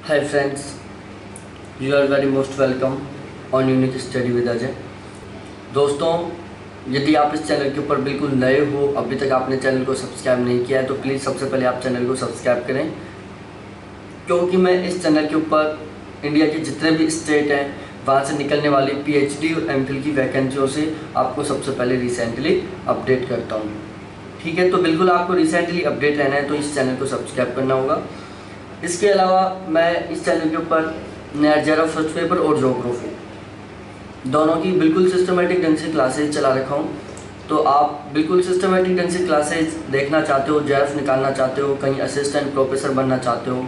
Hi friends, you are very most welcome on Unique Study with Ajay। दोस्तों, यदि आप इस चैनल के ऊपर बिल्कुल नए हो, अभी तक आपने चैनल को सब्सक्राइब नहीं किया है तो प्लीज़ सबसे पहले आप चैनल को सब्सक्राइब करें, क्योंकि मैं इस चैनल के ऊपर इंडिया के जितने भी स्टेट हैं वहाँ से निकलने वाली PhD और MPhil की वैकेंसियों से आपको सबसे पहले रिसेंटली अपडेट करता हूँ। ठीक है, तो बिल्कुल आपको रिसेंटली अपडेट रहना है तो इस चैनल को सब्सक्राइब करना होगा। इसके अलावा मैं इस चैनल के ऊपर नया फर्स्ट पेपर और ज्योग्राफी दोनों की बिल्कुल सिस्टमेटिक ढंग से क्लासेज चला रखा हूँ। तो आप बिल्कुल सिस्टमेटिक ढंग से क्लासेज देखना चाहते हो, JEF निकालना चाहते हो, कहीं असिस्टेंट प्रोफेसर बनना चाहते हो,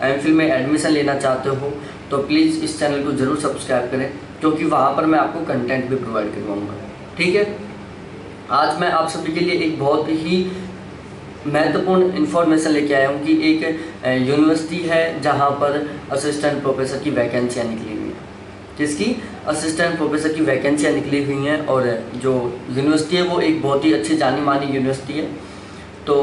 MPhil में एडमिशन लेना चाहते हो तो प्लीज़ इस चैनल को ज़रूर सब्सक्राइब करें, क्योंकि वहाँ पर मैं आपको कंटेंट भी प्रोवाइड करवाऊँगा। ठीक है, आज मैं आप सभी के लिए एक बहुत ही महत्वपूर्ण इन्फॉर्मेशन लेके आया हूँ कि एक यूनिवर्सिटी है जहाँ पर असिस्टेंट प्रोफेसर की वैकेंसियाँ निकली हुई हैं। जिसकी असिस्टेंट प्रोफेसर की वैकेंसियाँ निकली हुई हैं और जो यूनिवर्सिटी है वो एक बहुत ही अच्छी जानी मानी यूनिवर्सिटी है। तो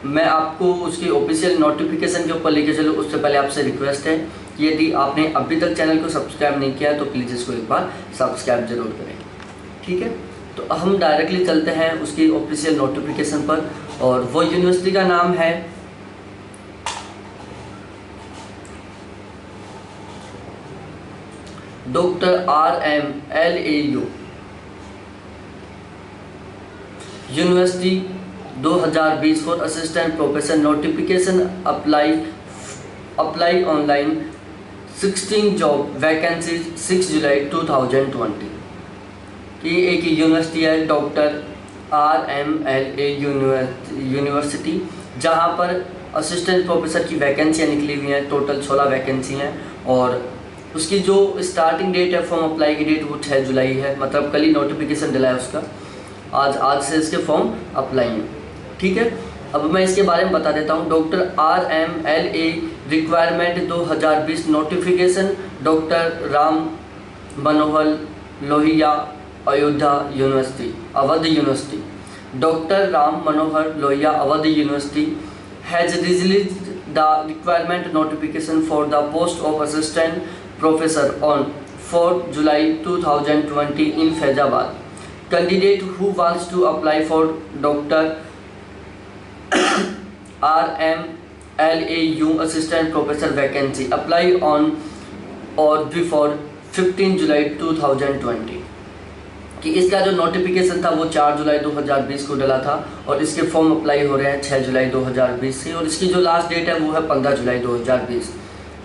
मैं आपको उसकी ऑफिशियल नोटिफिकेशन के ऊपर लेके चलूँ उससे पहले आपसे रिक्वेस्ट है कि यदि आपने अभी तक चैनल को सब्सक्राइब नहीं किया है तो प्लीज़ इसको एक बार सब्सक्राइब जरूर करें। ठीक है, तो हम डायरेक्टली चलते हैं उसकी ऑफिशियल नोटिफिकेशन पर, और वो यूनिवर्सिटी का नाम है doctor RMLAU university 2020 for assistant professor notification apply online 16 job vacancies 6 जुलाई 2020 की एक यूनिवर्सिटी है डॉक्टर RMLA यूनिवर्सिटी, जहाँ पर असिस्टेंट प्रोफेसर की वैकेंसियाँ निकली हुई हैं। टोटल 16 वैकेंसी हैं और उसकी जो स्टार्टिंग डेट है फॉर्म अप्लाई की डेट वो 6 जुलाई है, मतलब कल ही नोटिफिकेशन डला है उसका। आज से इसके फॉर्म अप्लाई हैं। ठीक है, अब मैं इसके बारे में बता देता हूँ। Doctor RMLA requirement 2020 notification doctor Ram Manohar Lohia Ayodhya university Awadh university doctor Ram Manohar Lohia Awadh university has released the requirement notification for the post of assistant professor on 4 July 2020 in Faizabad. Candidate who wants to apply for doctor RMLAU assistant professor vacancy apply on और before 15 July 2020 कि इसका जो notification था वो 4 July 2020 को डला था और इसके फॉर्म अप्लाई हो रहे हैं 6 जुलाई 2020 से, और इसकी जो लास्ट डेट है वो है 15 जुलाई 2020।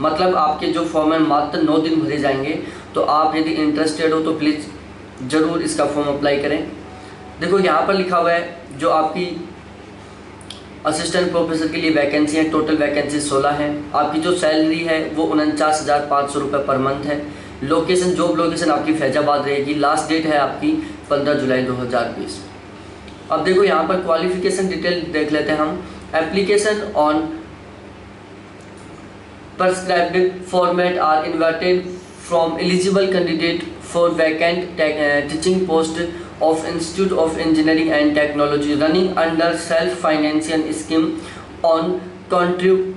मतलब आपके जो फॉर्म है मात्र 9 दिन भरे जाएंगे। तो आप यदि इंटरेस्टेड हो तो प्लीज़ ज़रूर इसका फॉर्म अप्लाई करें। देखो यहाँ पर लिखा हुआ है जो आपकी असिस्टेंट प्रोफेसर के लिए वैकेंसी है, टोटल वैकेंसी 16 हैं। आपकी जो सैलरी है वो 49,500 रुपये पर मंथ है। लोकेशन जॉब लोकेशन आपकी फैजाबाद रहेगी। लास्ट डेट है आपकी 15 जुलाई 2020। अब देखो यहाँ पर क्वालिफिकेशन डिटेल देख लेते हैं हम। Application on prescribed format are invited from eligible candidate for vacant teaching post of Institute of Engineering and Technology running under self-financing scheme on contractual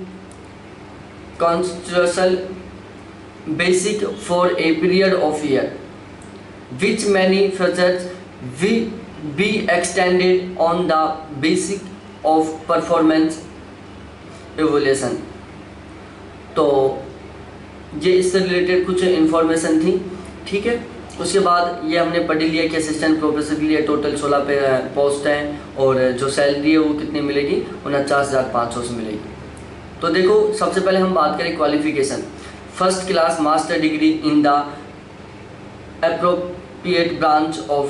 basic for a period of year, which many features will be extended on the basis of performance evaluation। तो ये इससे related कुछ information थी। ठीक है, उसके बाद ये हमने पढ़ लिया कि असिस्टेंट प्रोफेसर के लिए टोटल 16 पे पोस्ट हैं और जो सैलरी है वो कितनी मिलेगी, 49,500 से मिलेगी। तो देखो सबसे पहले हम बात करें qualification. First class master degree in the appropriate branch of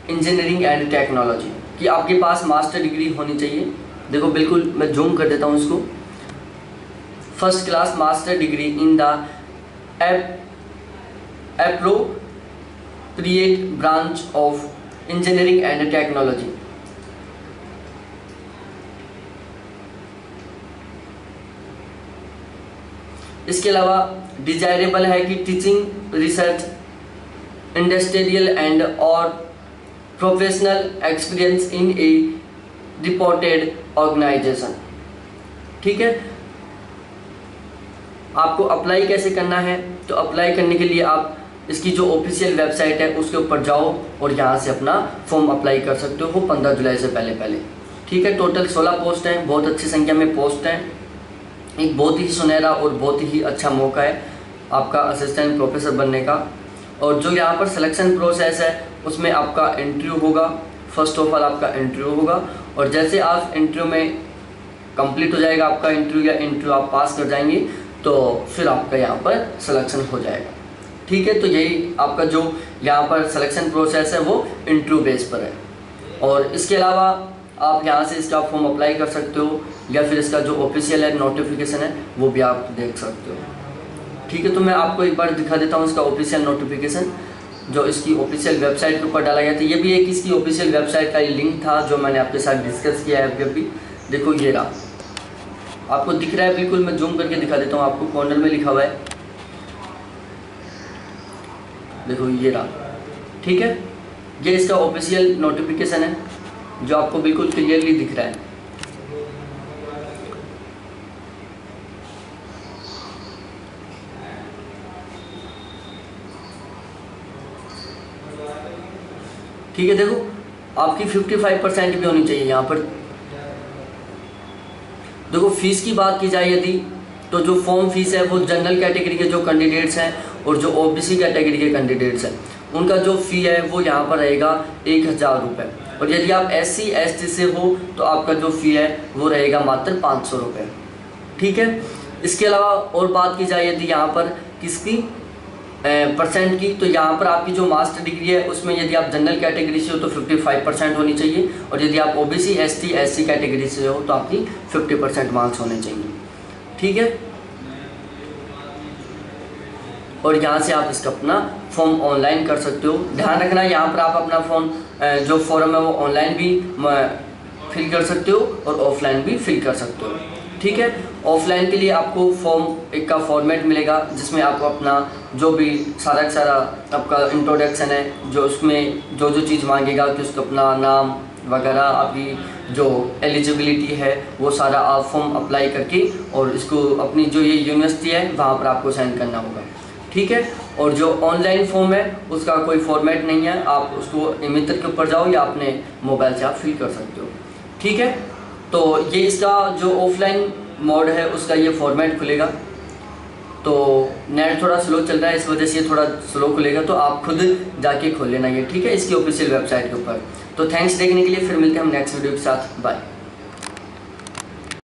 engineering and technology, कि आपके पास मास्टर डिग्री होनी चाहिए। देखो बिल्कुल मैं जूम कर देता हूँ इसको। First class master degree in the appropriate branch of engineering and technology. इसके अलावा डिजायरेबल है कि टीचिंग, रिसर्च, इंडस्ट्रियल एंड और professional experience in a reported organisation. ठीक है, आपको अप्लाई कैसे करना है, तो अप्लाई करने के लिए आप इसकी जो ऑफिशियल वेबसाइट है उसके ऊपर जाओ और यहाँ से अपना फॉर्म अप्लाई कर सकते हो 15 जुलाई से पहले। ठीक है, टोटल 16 पोस्ट हैं, बहुत अच्छी संख्या में पोस्ट हैं। एक बहुत ही सुनहरा और बहुत ही अच्छा मौका है आपका असिस्टेंट प्रोफेसर बनने का। और जो यहाँ पर सिलेक्शन प्रोसेस है उसमें आपका इंटरव्यू होगा। फर्स्ट ऑफ ऑल आपका इंटरव्यू होगा, और जैसे आप इंटरव्यू में कंप्लीट हो जाएगा आपका इंटरव्यू या इंटरव्यू आप पास कर जाएंगे तो फिर आपका यहाँ पर सिलेक्शन हो जाएगा। ठीक है, तो यही आपका जो यहाँ पर सिलेक्शन प्रोसेस है वो इंटरव्यू बेस पर है। और इसके अलावा आप यहाँ से इसका फॉर्म अप्लाई कर सकते हो या फिर इसका जो ऑफिशियल है नोटिफिकेशन है वो भी आप देख सकते हो। ठीक है, तो मैं आपको एक बार दिखा देता हूँ इसका ऑफिशियल नोटिफिकेशन जो इसकी ऑफिशियल वेबसाइट के ऊपर डाला गया था। ये भी एक इसकी ऑफिशियल वेबसाइट का लिंक था जो मैंने आपके साथ डिस्कस किया है अभी। देखो ये रहा, आपको दिख रहा है बिल्कुल, मैं जूम करके दिखा देता हूँ आपको। कॉर्नर में लिखा हुआ है, देखो ये रहा। ठीक है, ये इसका ऑफिशियल नोटिफिकेशन है जो आपको बिल्कुल क्लियरली दिख रहा है। ठीक है, देखो आपकी 55% भी होनी चाहिए यहाँ पर। देखो फीस की बात की जाए यदि, तो जो फॉर्म फीस है वो जनरल कैटेगरी के जो कैंडिडेट्स हैं और जो ओबीसी कैटेगरी के कैंडिडेट्स हैं उनका जो फ़ी है वो यहाँ पर रहेगा 1000 रुपये। और यदि आप SC ST से हो तो आपका जो फ़ी है वो रहेगा मात्र 500 रुपये। ठीक है, इसके अलावा और बात की जाए यदि यहाँ पर किसकी परसेंट की, तो यहाँ पर आपकी जो मास्टर डिग्री है उसमें यदि आप जनरल कैटेगरी से हो तो 55% होनी चाहिए, और यदि आप OBC ST SC कैटेगरी से हो तो आपकी 50% मार्क्स होने चाहिए। ठीक है, और यहाँ से आप इसका अपना फॉर्म ऑनलाइन कर सकते हो। ध्यान रखना यहाँ पर आप अपना फॉर्म जो फॉर्म है वो ऑनलाइन भी फिल कर सकते हो और ऑफलाइन भी फिल कर सकते हो। ठीक है, ऑफलाइन के लिए आपको फॉर्म एक का फॉर्मेट मिलेगा जिसमें आपको अपना जो भी सारा आपका इंट्रोडक्शन है, जो उसमें जो चीज़ मांगेगा कि उसका अपना नाम वगैरह, आपकी जो एलिजिबिलिटी है वो सारा आप फॉर्म अप्लाई करके और इसको अपनी जो ये यूनिवर्सिटी है वहाँ पर आपको साइन करना होगा। ठीक है, और जो ऑनलाइन फॉर्म है उसका कोई फॉर्मेट नहीं है, आप उसको मित्र के ऊपर जाओ या अपने मोबाइल से आप फिल कर सकते हो। ठीक है, तो ये इसका जो ऑफलाइन मोड है उसका ये फॉर्मेट खुलेगा। तो नेट थोड़ा स्लो चल रहा है इस वजह से ये थोड़ा स्लो खुलेगा, तो आप खुद जाके खोल लेना ये। ठीक है, इसकी ऑफिशियल वेबसाइट के ऊपर। तो थैंक्स देखने के लिए, फिर मिलते हैं हम नेक्स्ट वीडियो के साथ। बाय।